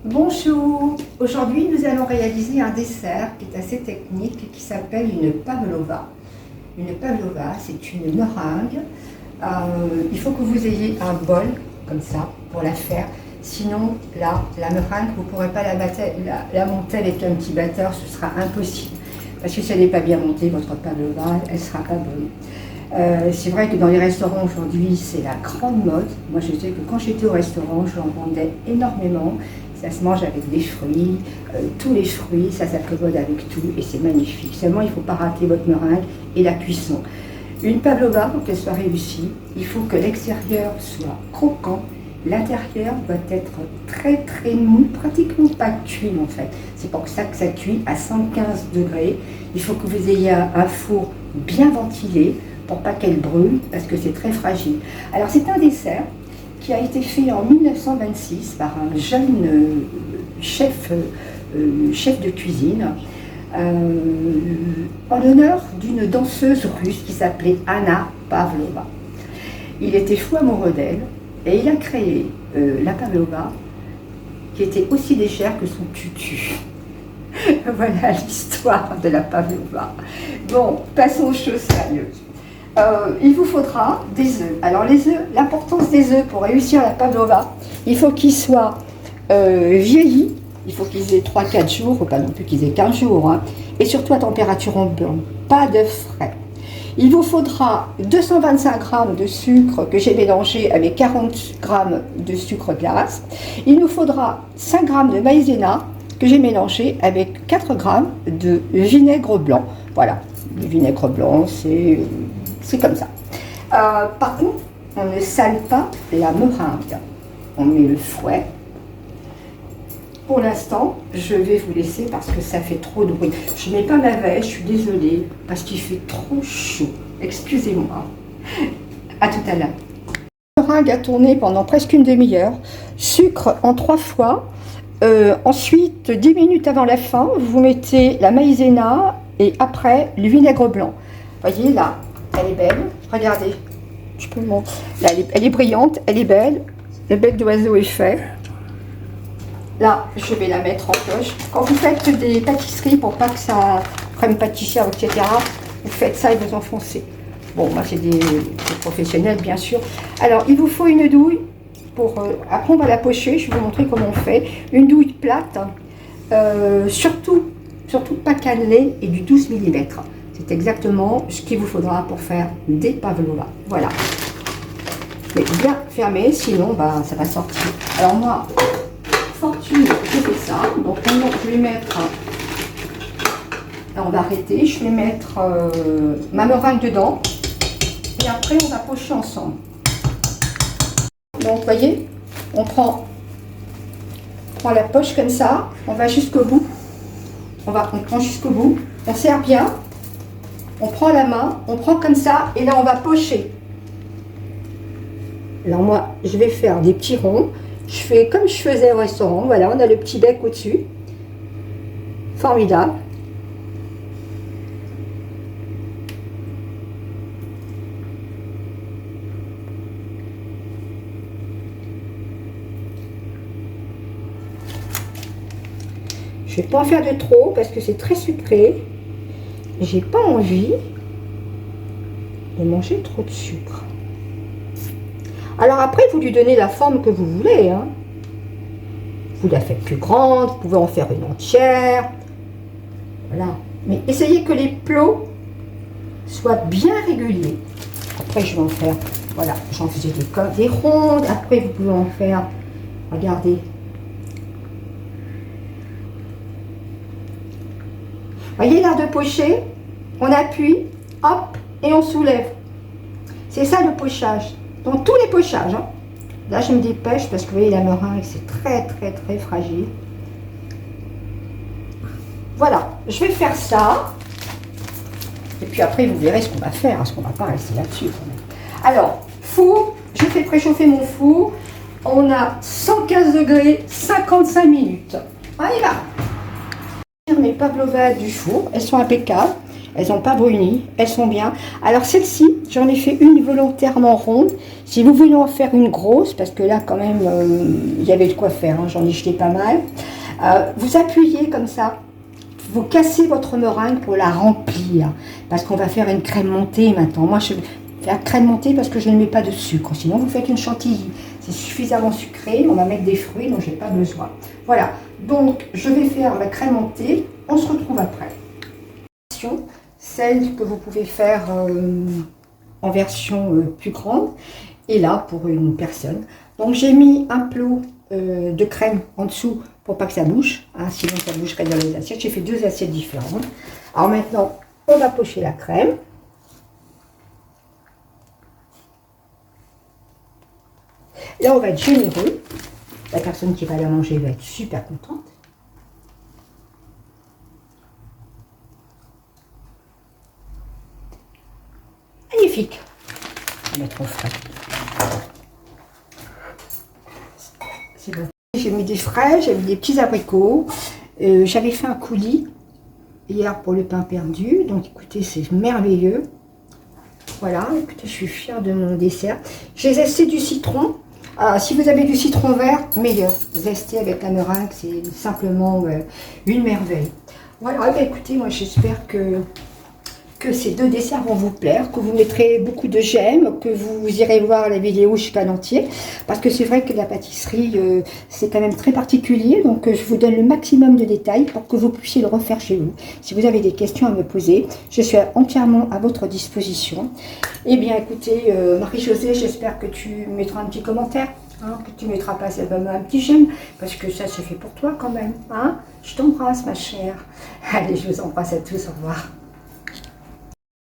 Bonjour, aujourd'hui nous allons réaliser un dessert qui est assez technique et qui s'appelle une pavlova. Une pavlova, c'est une meringue. Il faut que vous ayez un bol comme ça pour la faire. Sinon, là, la meringue, vous ne pourrez pas la monter avec un petit batteur, ce sera impossible. Parce que si elle n'est pas bien montée, votre pavlova, elle ne sera pas bonne. C'est vrai que dans les restaurants aujourd'hui, c'est la grande mode. Moi, je sais que quand j'étais au restaurant, j'en vendais énormément. Ça se mange avec des fruits, tous les fruits, ça s'accommode avec tout et c'est magnifique. Seulement, il ne faut pas rater votre meringue et la cuisson. Une pavlova, pour qu'elle soit réussie, il faut que l'extérieur soit croquant, l'intérieur doit être très très mou, pratiquement pas cuit en fait. C'est pour ça que ça cuit à 115 degrés. Il faut que vous ayez un four bien ventilé pour pas qu'elle brûle parce que c'est très fragile. Alors c'est un dessert qui a été fait en 1926 par un jeune chef de cuisine en l'honneur d'une danseuse russe qui s'appelait Anna Pavlova. Il était fou amoureux d'elle et il a créé la pavlova qui était aussi légère que son tutu. Voilà l'histoire de la pavlova. Bon, passons aux choses sérieuses. Il vous faudra des œufs. Alors les œufs, l'importance des œufs pour réussir la pavlova, il faut qu'ils soient vieillis, il faut qu'ils aient 3-4 jours, ou pas non plus qu'ils aient 15 jours, hein, et surtout à température ambiante, pas d'œufs frais. Il vous faudra 225 g de sucre que j'ai mélangé avec 40 g de sucre glace. Il nous faudra 5 g de maïzena que j'ai mélangé avec 4 g de vinaigre blanc. Voilà, le vinaigre blanc, c'est comme ça. Par contre, on ne sale pas la meringue. On met le fouet. Pour l'instant, je vais vous laisser parce que ça fait trop de bruit. Je ne mets pas ma veste, je suis désolée, parce qu'il fait trop chaud. Excusez-moi. À tout à l'heure. Meringue à tourner pendant presque une demi-heure. Sucre en 3 fois. Ensuite, 10 minutes avant la fin, vous mettez la maïzena et après le vinaigre blanc. Voyez là, elle est belle. Regardez, je peux le montrer. Là, elle est brillante, elle est belle. Le bec d'oiseau est fait. Là, je vais la mettre en poche. Quand vous faites des pâtisseries pour pas que ça crème pâtissière, etc., vous faites ça et vous enfoncez. Bon, moi, c'est des professionnels, bien sûr. Alors, il vous faut une douille. Après, on va la pocher. Je vais vous montrer comment on fait. Une douille plate, surtout pas cannelée et du 12 mm. C'est exactement ce qu'il vous faudra pour faire des pavlovas. Voilà. Mais bien fermé, sinon ça va sortir. Alors moi, fortune, je fais ça. Donc maintenant, je vais mettre... Alors, on va arrêter. Je vais mettre ma meringue dedans. Et après, on va pocher ensemble. Donc, vous voyez, on prend la poche comme ça. On va jusqu'au bout. On prend jusqu'au bout. On serre bien. On prend la main, on prend comme ça, et là on va pocher. Alors moi, je vais faire des petits ronds. Je fais comme je faisais au restaurant. Voilà, on a le petit bec au-dessus. Formidable. Je ne vais pas en faire de trop parce que c'est très sucré. J'ai pas envie de manger trop de sucre. Alors après, vous lui donnez la forme que vous voulez. Hein. Vous la faites plus grande, vous pouvez en faire une entière. Voilà. Mais essayez que les plots soient bien réguliers. Après, je vais en faire, voilà, j'en faisais des rondes. Après, vous pouvez en faire, regardez. Voyez l'art de pocher, on appuie, hop, et on soulève. C'est ça le pochage, dans tous les pochages. Hein. Là, je me dépêche parce que vous voyez, la meringue, c'est très, très, très fragile. Voilà, je vais faire ça. Et puis après, vous verrez ce qu'on va faire, parce qu'on ne va pas rester là-dessus. Alors, four, je fais préchauffer mon four. On a 115 degrés, 55 minutes. On y va. Mes pavlovas du four, elles sont impeccables. elles n'ont pas bruni, elles sont bien. Alors celle-ci, j'en ai fait une volontairement ronde. Si vous voulez en faire une grosse, parce que là quand même, il y avait de quoi faire, hein, j'en ai jeté pas mal. Vous appuyez comme ça, vous cassez votre meringue pour la remplir, parce qu'on va faire une crème montée maintenant. Moi, je fais la crème montée parce que je ne mets pas de sucre, sinon vous faites une chantilly. C'est suffisamment sucré, on va mettre des fruits, donc je n'ai pas besoin. Voilà, donc je vais faire la crème montée, on se retrouve après. Celle que vous pouvez faire en version plus grande, et là pour une personne. Donc j'ai mis un plot de crème en dessous pour pas que ça bouge, hein, sinon ça bougerait dans les assiettes. J'ai fait 2 assiettes différentes. Alors maintenant, on va pocher la crème. Là, on va être généreux. La personne qui va la manger va être super contente. Magnifique. On va mettre au frais. C'est bon. J'ai mis des fraises, j'ai mis des petits abricots. J'avais fait un coulis hier pour le pain perdu. Donc écoutez, c'est merveilleux. Voilà, écoutez, je suis fière de mon dessert. J'ai zesté du citron. Alors, si vous avez du citron vert, meilleur. Zesté avec la meringue, c'est simplement une merveille. Voilà, bah, écoutez, moi j'espère que ces 2 desserts vont vous plaire, que vous mettrez beaucoup de j'aime, que vous irez voir la vidéo jusqu'à l'entier, parce que c'est vrai que la pâtisserie, c'est quand même très particulier, donc je vous donne le maximum de détails pour que vous puissiez le refaire chez vous. Si vous avez des questions à me poser, je suis entièrement à votre disposition. Eh bien, écoutez, Marie-Josée, j'espère que tu mettras un petit commentaire, hein, que tu mettras pas simplement un petit j'aime, parce que ça, c'est fait pour toi quand même. Hein. Je t'embrasse, ma chère. Allez, je vous embrasse à tous, au revoir.